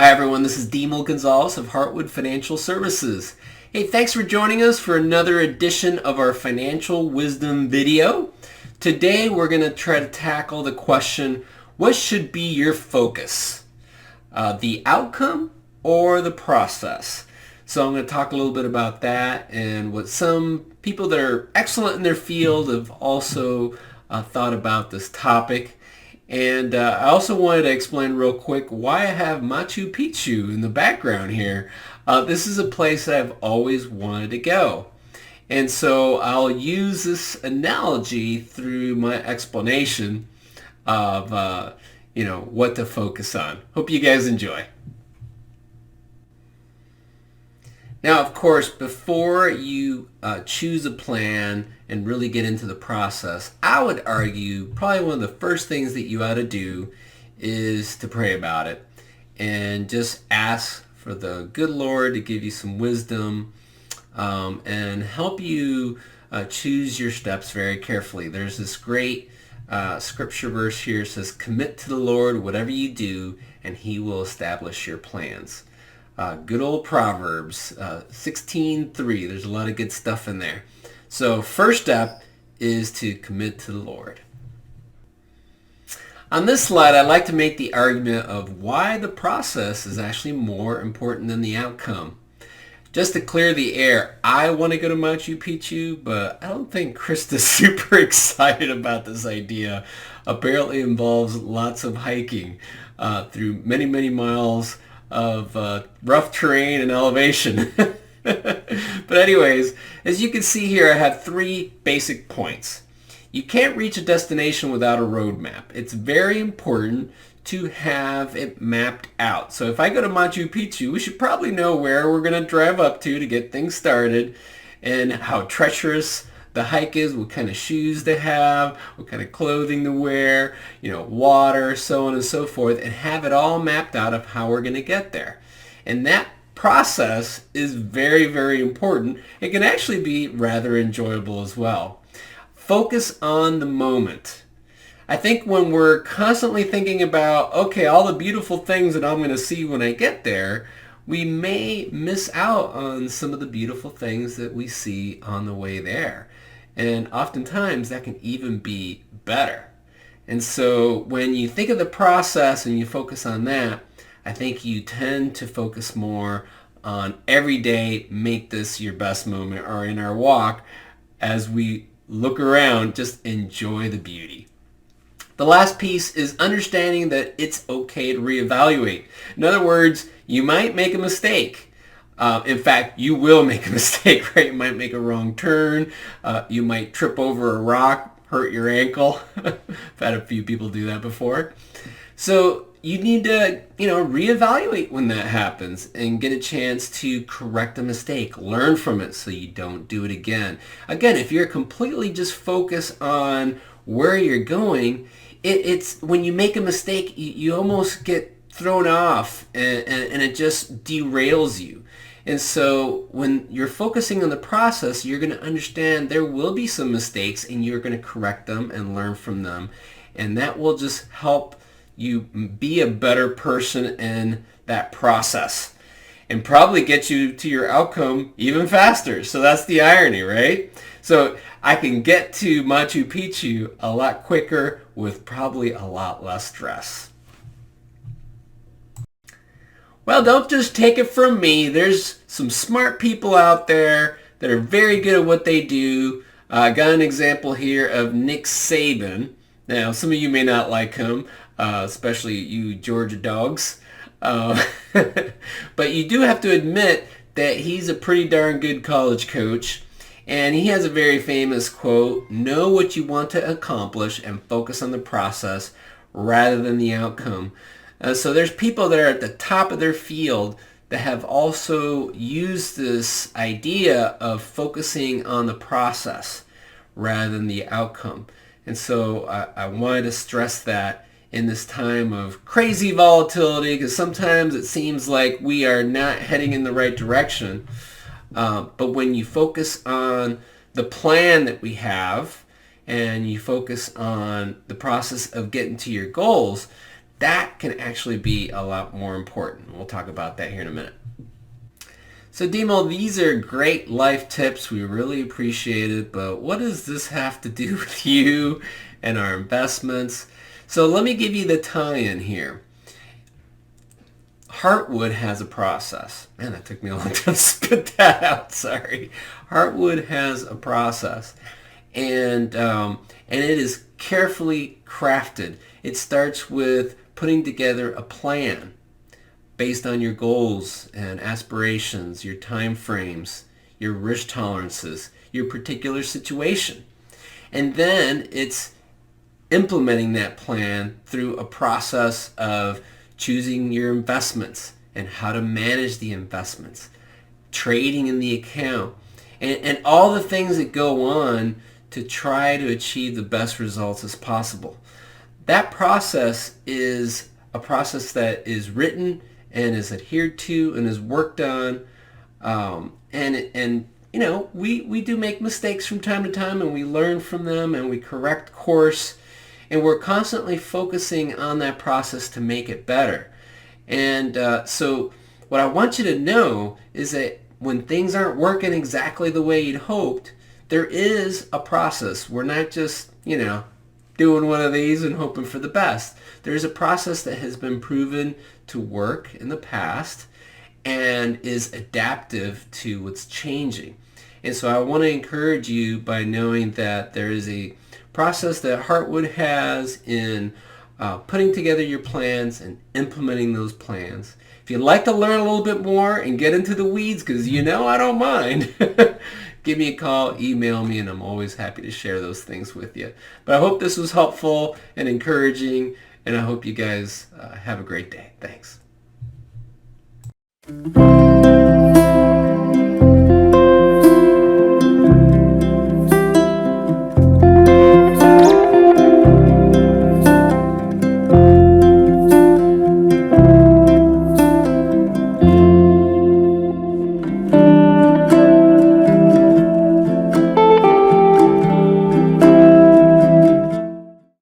Hi everyone, this is Demel Gonzalez of Heartwood Financial Services. Hey, thanks for joining us for another edition of our financial wisdom video. Today we're going to try to tackle the question, what should be your focus? The outcome or the process? So I'm going to talk a little bit about that and what some people that are excellent in their field have also thought about this topic. And I also wanted to explain real quick why I have Machu Picchu in the background here. This is a place that I've always wanted to go. And so I'll use this analogy through my explanation of what to focus on. Hope you guys enjoy. Now, of course, before you choose a plan and really get into the process, I would argue probably one of the first things that you ought to do is to pray about it and just ask for the good Lord to give you some wisdom and help you choose your steps very carefully. There's this great scripture verse here that says, "Commit to the Lord whatever you do, and He will establish your plans." Good old Proverbs 16:3. There's a lot of good stuff in there. So first step is to commit to the Lord. On this slide, I'd like to make the argument of why the process is actually more important than the outcome. Just to clear the air, I want to go to Machu Picchu, but I don't think Krista's super excited about this idea. Apparently involves lots of hiking through many, many miles of rough terrain and elevation. But anyways, as you can see here, I have three basic points. You can't reach a destination without a roadmap. It's very important to have it mapped out. So if I go to Machu Picchu, we should probably know where we're going to drive up to get things started and how treacherous the hike is, what kind of shoes to have, what kind of clothing to wear, water, so on and so forth, and have it all mapped out of how we're going to get there. And that process is very, very important. It can actually be rather enjoyable as well. Focus on the moment. I think when we're constantly thinking about, okay, all the beautiful things that I'm going to see when I get there, we may miss out on some of the beautiful things that we see on the way there. And oftentimes that can even be better. And so when you think of the process and you focus on that, I think you tend to focus more on every day, make this your best moment, or in our walk, as we look around, just enjoy the beauty. The last piece is understanding that it's okay to reevaluate. In other words, you might make a mistake. In fact, you will make a mistake, right? You might make a wrong turn. You might trip over a rock, hurt your ankle. I've had a few people do that before. So you need to, reevaluate when that happens and get a chance to correct a mistake. Learn from it so you don't do it again. Again, if you're completely just focused on where you're going, it's when you make a mistake, you almost get thrown off and it just derails you. And so when you're focusing on the process, you're going to understand there will be some mistakes and you're going to correct them and learn from them. And that will just help you be a better person in that process and probably get you to your outcome even faster. So that's the irony, right? So I can get to Machu Picchu a lot quicker with probably a lot less stress. Well, don't just take it from me. There's some smart people out there that are very good at what they do. I got an example here of Nick Saban. Now, some of you may not like him, especially you Georgia dogs. But you do have to admit that he's a pretty darn good college coach. And he has a very famous quote, "Know what you want to accomplish and focus on the process rather than the outcome." So there's people that are at the top of their field that have also used this idea of focusing on the process rather than the outcome. And so I wanted to stress that in this time of crazy volatility, because sometimes it seems like we are not heading in the right direction. But when you focus on the plan that we have and you focus on the process of getting to your goals, that can actually be a lot more important. We'll talk about that here in a minute. So Demel, these are great life tips. We really appreciate it, but what does this have to do with you and our investments? So let me give you the tie-in here. Heartwood has a process. Man, that took me a long time to spit that out. Sorry. Heartwood has a process, and it is carefully crafted. It starts with putting together a plan based on your goals and aspirations, your time frames, your risk tolerances, your particular situation. And then it's implementing that plan through a process of choosing your investments and how to manage the investments, trading in the account, and all the things that go on to try to achieve the best results as possible. That process is a process that is written and is adhered to and is worked on. And you know, we do make mistakes from time to time, and we learn from them, and we correct course, and we're constantly focusing on that process to make it better. And so what I want you to know is that when things aren't working exactly the way you'd hoped, there is a process. We're not just, you know, doing one of these and hoping for the best. There's a process that has been proven to work in the past and is adaptive to what's changing. And so I want to encourage you by knowing that there is a process that Heartwood has in putting together your plans and implementing those plans. If you'd like to learn a little bit more and get into the weeds, because you know I don't mind, give me a call, email me, and I'm always happy to share those things with you. But I hope this was helpful and encouraging, and I hope you guys have a great day. Thanks.